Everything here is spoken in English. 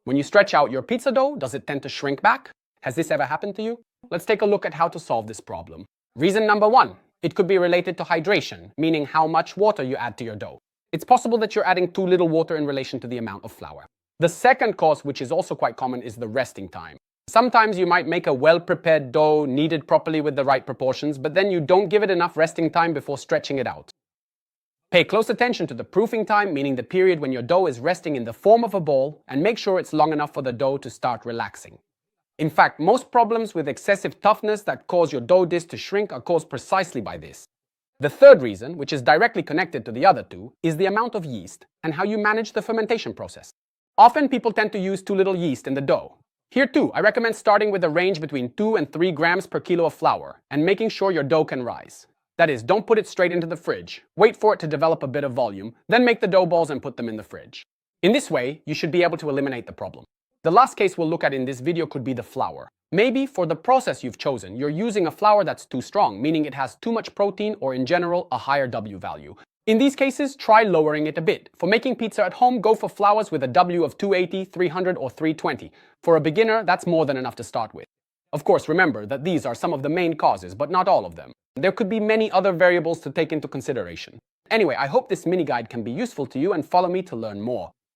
When you stretch out your pizza dough, does it tend to shrink back? Has this ever happened to you? Let's take a look at how to solve this problem. Reason number one, it could be related to hydration, meaning how much water you add to your dough. It's possible that you're adding too little water in relation to the amount of flour. The second cause, which is also quite common, is the resting time. Sometimes you might make a well-prepared dough, kneaded properly with the right proportions, but then you don't give it enough resting time before stretching it out. Pay close attention to the proofing time, meaning the period when your dough is resting in the form of a ball, and make sure it's long enough for the dough to start relaxing. In fact, most problems with excessive toughness that cause your dough disc to shrink are caused precisely by this. The third reason, which is directly connected to the other two, is the amount of yeast and how you manage the fermentation process. Often people tend to use too little yeast in the dough. Here too, I recommend starting with a range between 2 and 3 grams per kilo of flour and making sure your dough can rise. That is, don't put it straight into the fridge. Wait for it to develop a bit of volume, then make the dough balls and put them in the fridge. In this way, you should be able to eliminate the problem. The last case we'll look at in this video could be the flour. Maybe for the process you've chosen, you're using a flour that's too strong, meaning it has too much protein or in general a higher W value. In these cases, try lowering it a bit. For making pizza at home, go for flours with a W of 280, 300 or 320. For a beginner, that's more than enough to start with. Of course, remember that these are some of the main causes, but not all of them. There could be many other variables to take into consideration. Anyway, I hope this mini guide can be useful to you and follow me to learn more.